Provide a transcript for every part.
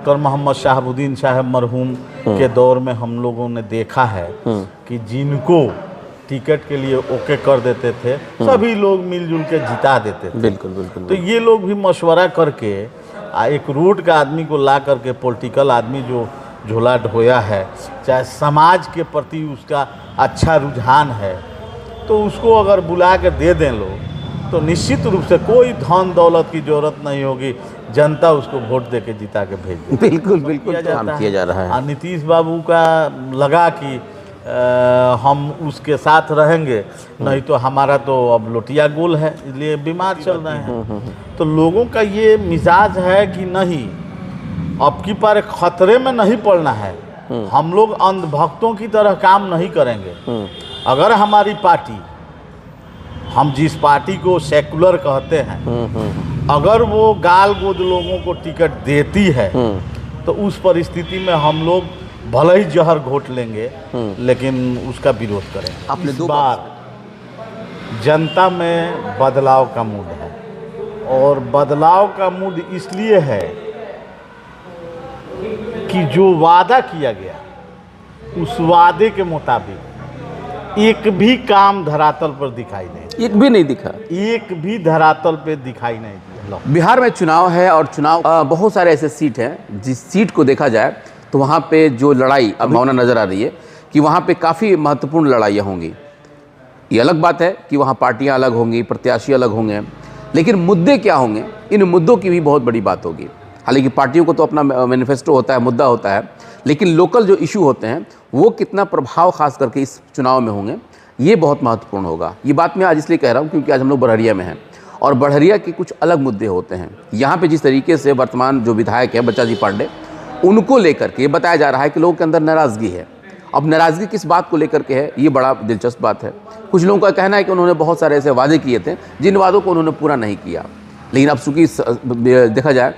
Doctor Mohammad Shahabuddin साहब मरहूम के दौर में हम लोगों ने देखा है कि जिनको टिकट के लिए ओके कर देते थे सभी लोग मिलजुल के जिता देते थे। बिल्कुल बिल्कुल। तो ये लोग भी मशवरा करके एक रोड का आदमी को ला करके पॉलिटिकल आदमी जो झोला ढोया है, चाहे समाज के प्रति उसका अच्छा रुझान है, तो उसको अगर बुला के दे दें लोग तो निश्चित रूप से कोई धन दौलत की जरूरत नहीं होगी, जनता उसको वोट दे के जिता के भेज देगी। बिल्कुल बिल्कुल काम किया जा रहा है। नीतीश बाबू का लगा कि हम उसके साथ रहेंगे, नहीं तो हमारा तो अब लोटिया गोल है, इसलिए बीमार चल रहे हैं। तो लोगों का ये मिजाज है कि नहीं, अब की पर खतरे में नहीं पड़ना है, हम लोग अंधभक्तों की तरह काम नहीं करेंगे। अगर हमारी पार्टी, हम जिस पार्टी को सेकुलर कहते हैं, अगर वो गाल गोद लोगों को टिकट देती है तो उस परिस्थिति में हम लोग भले ही जहर घोट लेंगे लेकिन उसका विरोध करेंगे। आपने इस बार जनता में बदलाव का मूड है, और बदलाव का मूड इसलिए है कि जो वादा किया गया उस वादे के मुताबिक एक भी काम धरातल पर दिखाई नहीं, एक भी नहीं दिखा, एक भी धरातल पे दिखाई नहीं दिया। बिहार में चुनाव है और चुनाव बहुत सारे ऐसे सीट हैं जिस सीट को देखा जाए तो वहाँ पे जो लड़ाई अब भावना नज़र आ रही है कि वहाँ पे काफ़ी महत्वपूर्ण लड़ाइयाँ होंगी। ये अलग बात है कि वहाँ पार्टियाँ अलग होंगी, प्रत्याशी अलग होंगे, लेकिन मुद्दे क्या होंगे, इन मुद्दों की भी बहुत बड़ी बात होगी। हालांकि पार्टियों को तो अपना मैनिफेस्टो होता है, मुद्दा होता है, लेकिन लोकल जो इशू होते हैं वो कितना प्रभाव खास करके इस चुनाव में होंगे, ये बहुत महत्वपूर्ण होगा। ये बात मैं आज इसलिए कह रहा हूँ क्योंकि आज हम लोग बड़हरिया में हैं और बड़हरिया के कुछ अलग मुद्दे होते हैं। यहाँ पे जिस तरीके से वर्तमान जो विधायक है बच्चा जी पांडे, उनको लेकर के ये बताया जा रहा है कि लोगों के अंदर नाराज़गी है। अब नाराज़गी किस बात को लेकर के है, ये बड़ा दिलचस्प बात है। कुछ लोगों का कहना है कि उन्होंने बहुत सारे ऐसे वादे किए थे जिन वादों को उन्होंने पूरा नहीं किया, लेकिन अब चूँकि देखा जाए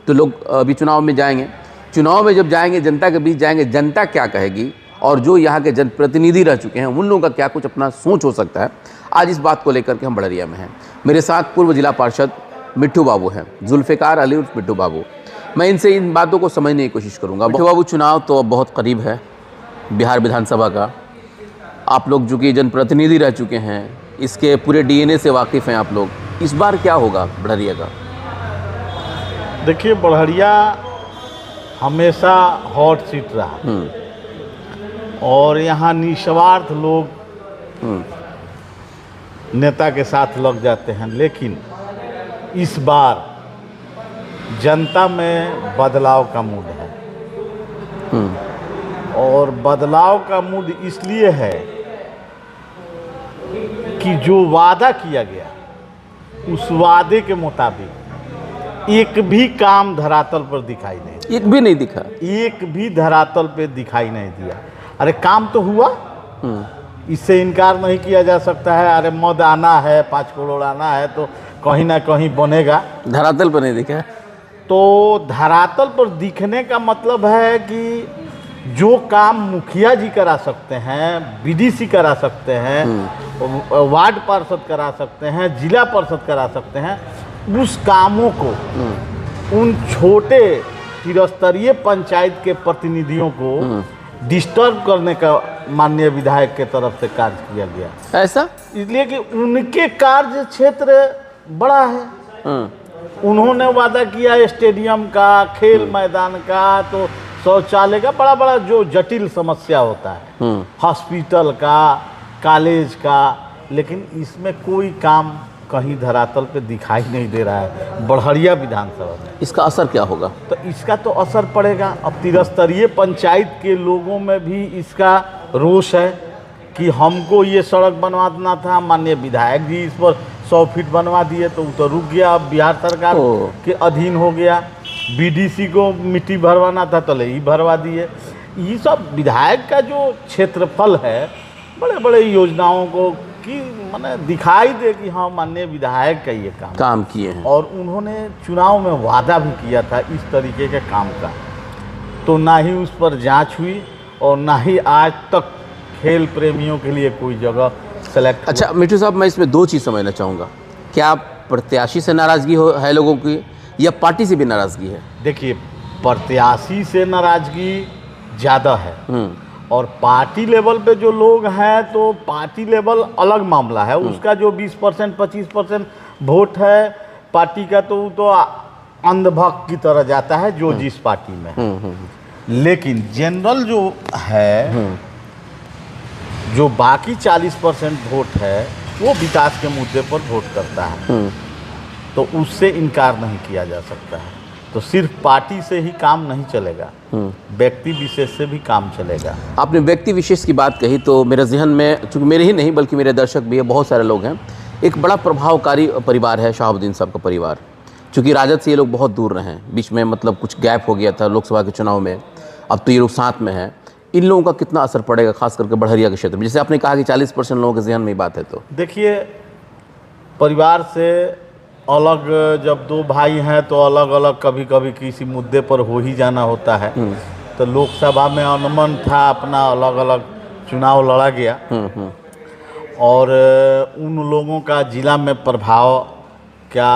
तो लोग अभी चुनाव में जाएंगे, चुनाव में जब जाएंगे जनता के बीच जाएंगे, जनता क्या कहेगी और जो यहाँ के जनप्रतिनिधि रह चुके हैं उन लोगों का क्या कुछ अपना सोच हो सकता है, आज इस बात को लेकर के हम बड़हरिया में हैं। मेरे साथ पूर्व जिला पार्षद मिट्ठू बाबू हैं, जुल्फ़िकार अली उर्फ मिट्ठू बाबू। मैं इनसे इन बातों को समझने की कोशिश करूँगा। मिट्ठू बाबू, चुनाव तो अब बहुत करीब है बिहार विधानसभा का, आप लोग जो कि जनप्रतिनिधि रह चुके हैं, इसके पूरे DNA से वाकिफ़ हैं आप लोग, इस बार क्या होगा बड़हरिया का? देखिए, बड़हरिया हमेशा हॉट सीट रहा और यहाँ निस्वार्थ लोग नेता के साथ लग जाते हैं, लेकिन इस बार जनता में बदलाव का मूड है। और बदलाव का मूड इसलिए है कि जो वादा किया गया उस वादे के मुताबिक एक भी काम धरातल पर दिखाई नहीं, एक भी नहीं दिखा, एक भी धरातल पे दिखाई नहीं दिया। अरे काम तो हुआ, इससे इनकार नहीं किया जा सकता है। अरे मद आना है, 5 करोड़ आना है तो कहीं ना कहीं बनेगा, धरातल पर नहीं दिखा। तो धरातल पर दिखने का मतलब है कि जो काम मुखिया जी करा सकते हैं, BDC करा सकते हैं, वार्ड पार्षद करा सकते हैं, जिला परिषद करा सकते हैं, उस कामों को उन छोटे त्रिस्तरीय पंचायत के प्रतिनिधियों को डिस्टर्ब करने का माननीय विधायक के तरफ से कार्य किया गया। ऐसा इसलिए कि उनके कार्य क्षेत्र बड़ा है। उन्होंने वादा किया स्टेडियम का, खेल मैदान का, तो शौचालय का, बड़ा बड़ा जो जटिल समस्या होता है, हॉस्पिटल का, कॉलेज का, लेकिन इसमें कोई काम कहीं धरातल पे दिखाई नहीं दे रहा है बड़हरिया विधानसभा में। इसका असर क्या होगा? तो इसका तो असर पड़ेगा। अब त्रिस्तरीय पंचायत के लोगों में भी इसका रोष है कि हमको ये सड़क बनवाना था, माननीय विधायक जी इस पर 100 फीट बनवा दिए तो वो तो रुक गया, अब बिहार सरकार के अधीन हो गया। BDC को मिट्टी भरवाना था तो ही भरवा दिए। ये सब विधायक का जो क्षेत्रफल है, बड़े बड़े योजनाओं को कि माने दिखाई दे कि हाँ माननीय विधायक का ये काम किए हैं। और उन्होंने चुनाव में वादा भी किया था इस तरीके के काम का, तो ना ही उस पर जांच हुई और ना ही आज तक खेल प्रेमियों के लिए कोई जगह सेलेक्ट। अच्छा मिट्ठू साहब, मैं इसमें 2 चीज़ समझना चाहूँगा। क्या प्रत्याशी से नाराज़गी है लोगों की या पार्टी से भी नाराज़गी है? देखिए, प्रत्याशी से नाराजगी ज़्यादा है और पार्टी लेवल पे जो लोग हैं तो पार्टी लेवल अलग मामला है। उसका जो 20% 25% वोट है पार्टी का तो वो तो अंधभक्त की तरह जाता है जो जिस पार्टी में है। लेकिन जनरल जो है जो बाकी 40% वोट है वो विकास के मुद्दे पर वोट करता है, तो उससे इनकार नहीं किया जा सकता है। तो सिर्फ पार्टी से ही काम नहीं चलेगा, व्यक्ति विशेष से भी काम चलेगा। आपने व्यक्ति विशेष की बात कही तो मेरे जहन में, चूँकि मेरे ही नहीं बल्कि मेरे दर्शक भी है, बहुत सारे लोग हैं, एक बड़ा प्रभावकारी परिवार है शहाबुद्दीन साहब का परिवार। चूँकि राजद से ये लोग बहुत दूर रहे हैं, बीच में मतलब कुछ गैप हो गया था लोकसभा के चुनाव में, अब तो ये लोग साथ में हैं। इन लोगों का कितना असर पड़ेगा खास करके बड़हरिया के क्षेत्र में? जैसे आपने कहा कि 40% लोगों के जहन में बात है, तो देखिए परिवार से अलग जब दो भाई हैं तो अलग अलग कभी कभी किसी मुद्दे पर हो ही जाना होता है। तो लोकसभा में अनमन था, अपना अलग अलग चुनाव लड़ा गया और उन लोगों का जिला में प्रभाव क्या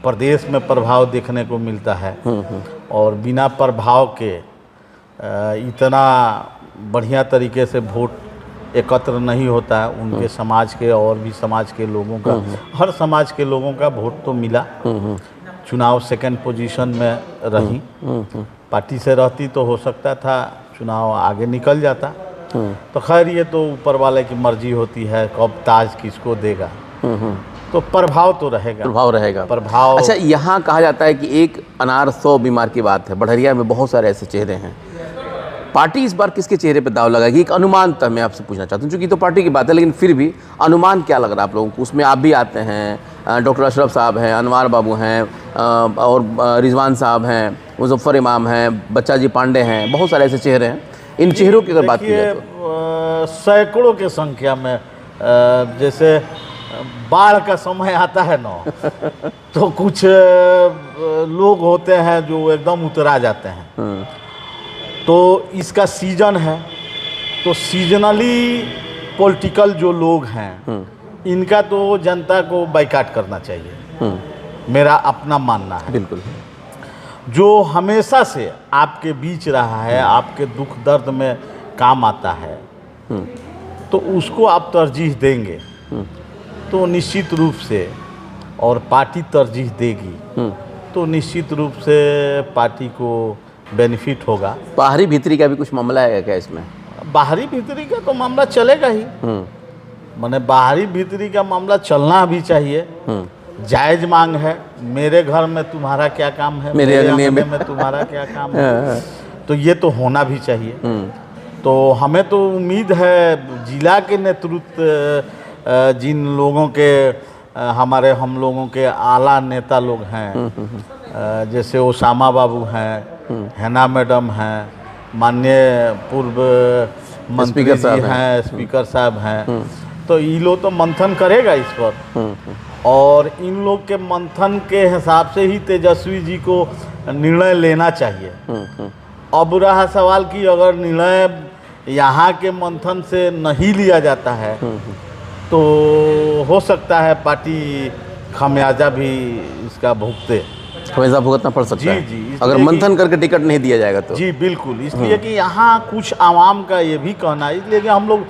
प्रदेश में प्रभाव देखने को मिलता है और बिना प्रभाव के इतना बढ़िया तरीके से वोट एकत्र नहीं होता है। उनके समाज के और भी समाज के लोगों का, हर समाज के लोगों का वोट तो मिला। चुनाव सेकंड पोजीशन में रही, पार्टी से रहती तो हो सकता था चुनाव आगे निकल जाता। तो खैर ये तो ऊपर वाले की मर्जी होती है कब ताज किसको देगा, तो प्रभाव तो रहेगा, प्रभाव। अच्छा, यहाँ कहा जाता है कि एक अनार 100 बीमार की बात है। बड़हरिया में बहुत सारे ऐसे चेहरे हैं, पार्टी इस बार किसके चेहरे पे दाव लगाएगी? एक अनुमान था, मैं आपसे पूछना चाहता हूँ, चूँकि तो पार्टी की बात है, लेकिन फिर भी अनुमान क्या लग रहा है आप लोगों को? उसमें आप भी आते हैं, डॉक्टर अशरफ साहब हैं, अनवार बाबू हैं, और रिजवान साहब हैं, मुजफ्फर इमाम हैं, बच्चा जी पांडे हैं, बहुत सारे ऐसे चेहरे हैं। इन चेहरों की अगर बात की जाए तो सैकड़ों के संख्या में, जैसे बाढ़ का समय आता है ना तो कुछ लोग होते हैं जो एकदम उतरा जाते हैं। तो इसका सीजन है, तो सीजनली पॉलिटिकल जो लोग हैं इनका तो जनता को बाइकाट करना चाहिए, मेरा अपना मानना है। बिल्कुल। जो हमेशा से आपके बीच रहा है, आपके दुख दर्द में काम आता है, तो उसको आप तरजीह देंगे तो निश्चित रूप से, और पार्टी तरजीह देगी तो निश्चित रूप से पार्टी को बेनिफिट होगा। बाहरी भीतरी का भी कुछ मामला है क्या इसमें? बाहरी भीतरी का तो मामला चलेगा ही, माने बाहरी भीतरी का मामला चलना भी चाहिए। जायज मांग है, मेरे घर में तुम्हारा क्या काम है, मेरे अंगने में तुम्हारा क्या काम है, तो ये तो होना भी चाहिए। तो हमें तो उम्मीद है जिला के नेतृत्व, जिन लोगों के हम लोगों के आला नेता लोग हैं, जैसे ओसामा बाबू हैं, हैना मैडम हैं, माननीय पूर्व मंत्री जी हैं, स्पीकर साहब हैं, तो ये लोग तो मंथन करेगा इस पर, और इन लोग के मंथन के हिसाब से ही तेजस्वी जी को निर्णय लेना चाहिए। अब रहा सवाल कि अगर निर्णय यहाँ के मंथन से नहीं लिया जाता है तो हो सकता है पार्टी खमियाजा भी इसका भुगतना पड़ सकता है। जी, अगर मंथन करके टिकट नहीं दिया जाएगा तो। जी बिल्कुल, इसलिए कि यहाँ कुछ आवाम का ये भी कहना है, इसलिए कि हम लोग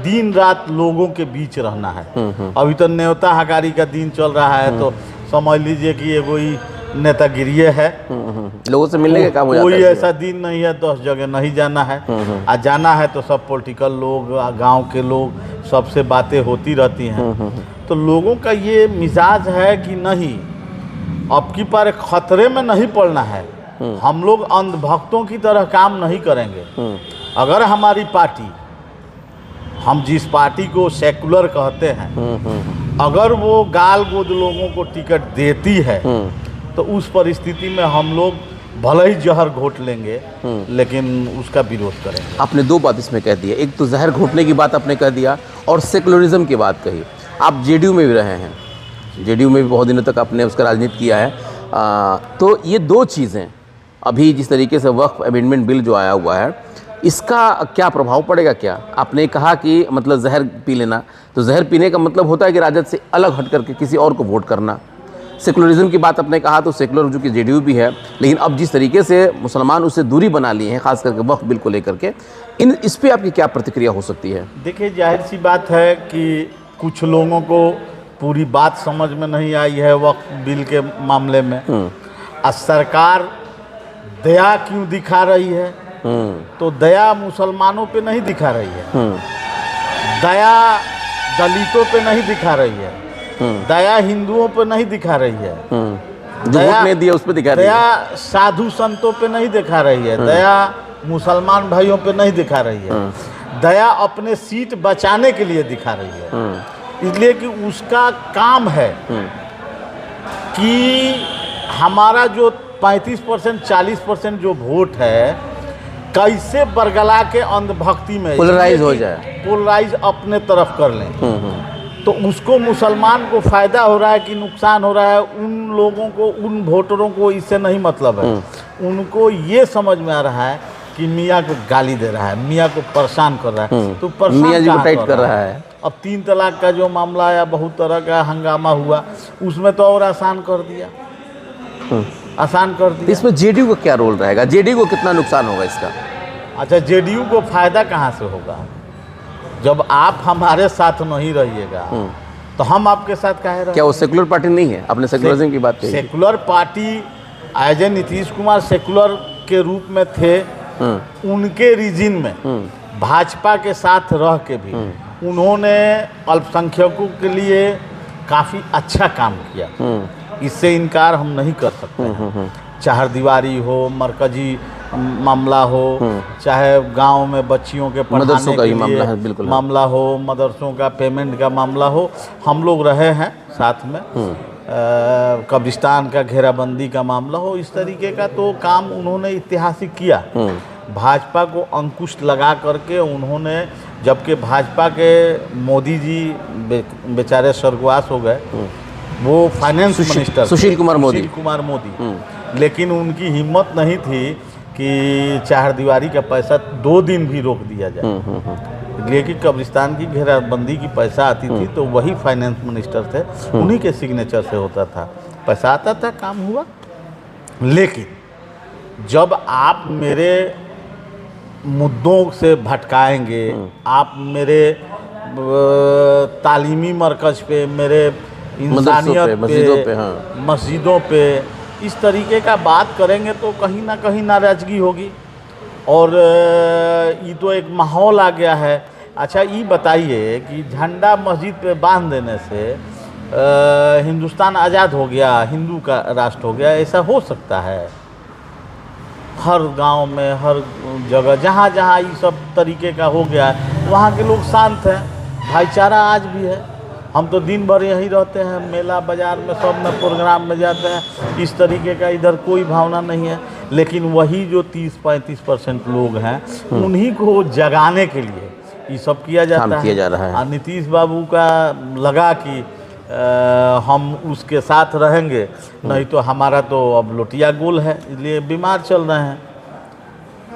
दिन रात लोगों के बीच रहना है। अभी तो न्योता हकारी का दिन चल रहा है, तो समझ लीजिए कि ये कोई नेतागिरी है, लोगों से मिलने का काम हो जाता है। कोई ऐसा दिन नहीं है 10 जगह नहीं जाना है, आ जाना है तो सब पॉलिटिकल लोग, गांव के लोग, सबसे बातें होती रहती हैं। तो लोगों का ये मिजाज है कि नहीं, अब की पर खतरे में नहीं पड़ना है, हम लोग अंधभक्तों की तरह काम नहीं करेंगे। अगर हमारी पार्टी, हम जिस पार्टी को सेकुलर कहते हैं, अगर वो गाल गोद लोगों को टिकट देती है तो उस परिस्थिति में हम लोग भले ही जहर घोट लेंगे लेकिन उसका विरोध करेंगे। आपने दो बात इसमें कह दी, एक तो जहर घोटने की बात आपने कह दिया और सेकुलरिज्म की बात कही। आप जेडीयू में भी रहे हैं, जेडीयू में भी बहुत दिनों तक आपने उसका राजनीति किया है, तो ये दो चीज़ें, अभी जिस तरीके से वक्फ अमेंडमेंट बिल जो आया हुआ है, इसका क्या प्रभाव पड़ेगा? क्या आपने कहा कि मतलब जहर पी लेना, तो जहर पीने का मतलब होता है कि राजद से अलग हट करके किसी और को वोट करना, सेकुलरिज्म की बात आपने कहा तो सेकुलर जो कि जेडीयू भी है, लेकिन अब जिस तरीके से मुसलमान उससे दूरी बना लिए हैं, खास करके वक्फ बिल को लेकर के, इस पे आपकी क्या प्रतिक्रिया हो सकती है? देखिए, जाहिर सी बात है कि कुछ लोगों को पूरी बात समझ में नहीं आई है वक्फ बिल के मामले में। सरकार दया क्यों दिखा रही है? तो दया मुसलमानों पे नहीं दिखा रही है, दया दलितों पे नहीं दिखा रही है, दया हिंदुओं पे नहीं दिखा रही है, जो वोट नहीं दिया उस पे दिखा रही है, दया साधु संतों पे नहीं दिखा रही है, दया मुसलमान भाइयों पे नहीं दिखा रही है, दया अपने सीट बचाने के लिए दिखा रही है। इसलिए कि उसका काम है कि हमारा जो 35% 40% जो वोट है कैसे बरगला के अंधभक्ति में पोलराइज हो जाए, पोलराइज अपने तरफ कर लें। तो उसको मुसलमान को फ़ायदा हो रहा है कि नुकसान हो रहा है, उन लोगों को, उन वोटरों को इससे नहीं मतलब है। उनको ये समझ में आ रहा है कि मियाँ को गाली दे रहा है, मियाँ को परेशान कर रहा है, तो परेशान मियाँ जी को टाइट कर रहा है। अब 3 तलाक का जो मामला आया, बहुत तरह का हंगामा हुआ, उसमें तो और आसान कर दिया, आसान कर दिया। इसमें जेडीयू का क्या रोल रहेगा? जेडीयू को कितना नुकसान होगा इसका? अच्छा, जेडीयू को फायदा कहाँ से होगा? जब आप हमारे साथ नहीं रहिएगा तो हम आपके साथ काहे रहेंगे? क्या वो सेकुलर पार्टी नहीं है? आपने सेकुलरिज्म की बात कही। Secular party as a Nitish Kumar secular के रूप में थे, उनके रीजन में भाजपा के साथ रह के भी उन्होंने अल्पसंख्यकों के लिए काफ़ी अच्छा काम किया, इससे इनकार हम नहीं कर सकते। चारदीवारी हो, मरकजी मामला हो, चाहे गांव में बच्चियों के पढ़ाने के लिए मामला है, बिल्कुल मामला हो, मदरसों का पेमेंट का मामला हो, हम लोग रहे हैं साथ में। कब्रिस्तान का घेराबंदी का मामला हो, इस तरीके का तो काम उन्होंने ऐतिहासिक किया। भाजपा को अंकुश लगा करके उन्होंने, जबकि भाजपा के मोदी जी बेचारे स्वर्गवास हो गए, वो फाइनेंस मिनिस्टर सुशील कुमार मोदी, लेकिन उनकी हिम्मत नहीं थी कि चारदीवारी का पैसा 2 दिन भी रोक दिया जाए। लेकिन कब्रिस्तान की घेराबंदी की पैसा आती थी तो वही फाइनेंस मिनिस्टर थे, उन्हीं के सिग्नेचर से होता था, पैसा आता था, काम हुआ। लेकिन जब आप मेरे मुद्दों से भटकाएंगे, आप मेरे तालीमी मरकज़ पे, मेरे इंसानियत पे, मस्जिदों पे इस तरीके का बात करेंगे तो कहीं ना कहीं नाराज़गी होगी। और ये तो एक माहौल आ गया है। अच्छा, ये बताइए कि झंडा मस्जिद पे बांध देने से हिंदुस्तान आज़ाद हो गया, हिंदू का राष्ट्र हो गया? ऐसा हो सकता है? हर गांव में, हर जगह जहाँ जहाँ ये सब तरीके का हो गया है, वहाँ के लोग शांत हैं, भाईचारा आज भी है। हम तो दिन भर यहीं रहते हैं, मेला बाज़ार में, सब में प्रोग्राम में जाते हैं, इस तरीके का इधर कोई भावना नहीं है। लेकिन वही जो 30-35% लोग हैं, उन्हीं को जगाने के लिए ये सब किया जा रहा है। नीतीश बाबू का लगा कि हम उसके साथ रहेंगे, नहीं तो हमारा तो अब लोटिया गोल है, इसलिए बीमार चल रहे हैं।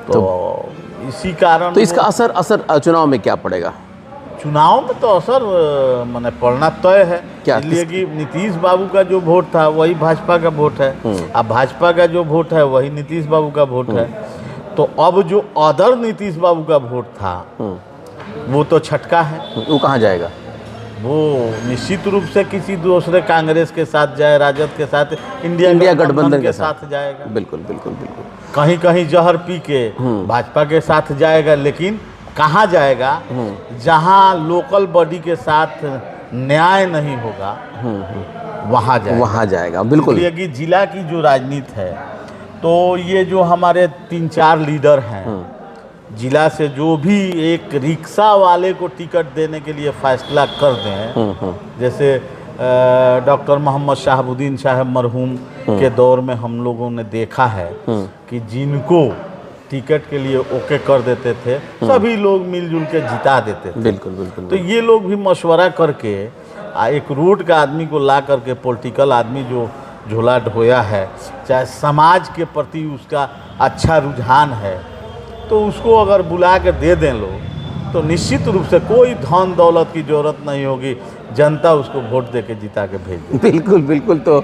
तो इसी कारण तो इसका असर चुनाव में क्या पड़ेगा? चुनाव में तो असर माने पड़ना तय है, इसलिए कि नीतीश बाबू का जो वोट था वही भाजपा का वोट है, अब भाजपा का जो वोट है वही नीतीश बाबू का वोट है। तो अब जो अदर नीतीश बाबू का वोट था वो तो छटका है, वो कहाँ जाएगा? वो निश्चित रूप से किसी दूसरे कांग्रेस के साथ जाए, राजद के साथ, इंडिया गठबंधन के साथ जाएगा। बिल्कुल बिल्कुल बिल्कुल। कहीं कहीं जहर पी के भाजपा के साथ जाएगा, लेकिन कहाँ जाएगा? जहाँ लोकल बॉडी के साथ न्याय नहीं होगा वहाँ जाएगा। बिल्कुल। इसलिए कि जिला की जो राजनीति है, तो ये जो हमारे 3-4 लीडर हैं, जिला से जो भी एक रिक्शा वाले को टिकट देने के लिए फैसला कर दें, जैसे डॉक्टर मोहम्मद शहाबुद्दीन साहब मरहूम के दौर में हम लोगों ने देखा है कि जिनको टिकट के लिए ओके कर देते थे, सभी लोग मिलजुल के जिता देते थे। बिल्कुल बिल्कुल। तो ये लोग भी मशवरा करके एक रोड का आदमी को ला करके, पॉलिटिकल आदमी जो झोला ढोया है, चाहे समाज के प्रति उसका अच्छा रुझान है, तो उसको अगर बुला के दे दें लोग, तो निश्चित रूप से कोई धन दौलत की ज़रूरत नहीं होगी, जनता उसको वोट दे के जिता के भेज देगी। बिल्कुल बिल्कुल। तो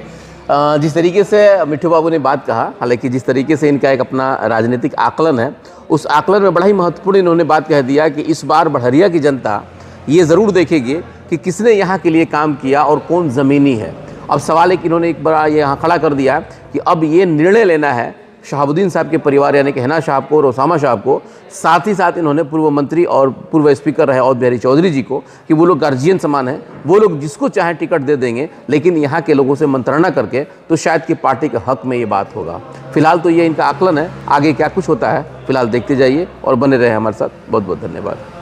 जिस तरीके से मिट्ठू बाबू ने बात कहा, हालांकि जिस तरीके से इनका एक अपना राजनीतिक आकलन है, उस आकलन में बड़ा ही महत्वपूर्ण इन्होंने बात कह दिया कि इस बार बड़हरिया की जनता ये ज़रूर देखेगी कि किसने यहाँ के लिए काम किया और कौन ज़मीनी है। अब सवाल है कि इन्होंने एक बड़ा ये यहाँ खड़ा कर दिया कि अब ये निर्णय लेना है शहाबुद्दीन साहब के परिवार यानी कि हिना साहब को और ओसामा साहब को, साथ ही साथ इन्होंने पूर्व मंत्री और पूर्व स्पीकर रहे अवध बिहारी चौधरी जी को कि वो लोग गार्जियन समान हैं, वो लोग जिसको चाहे टिकट दे देंगे, लेकिन यहाँ के लोगों से मंत्रणा करके तो शायद कि पार्टी के हक में ये बात होगा। फिलहाल तो ये इनका आकलन है, आगे क्या कुछ होता है फिलहाल देखते जाइए और बने रहे हमारे साथ। बहुत बहुत धन्यवाद।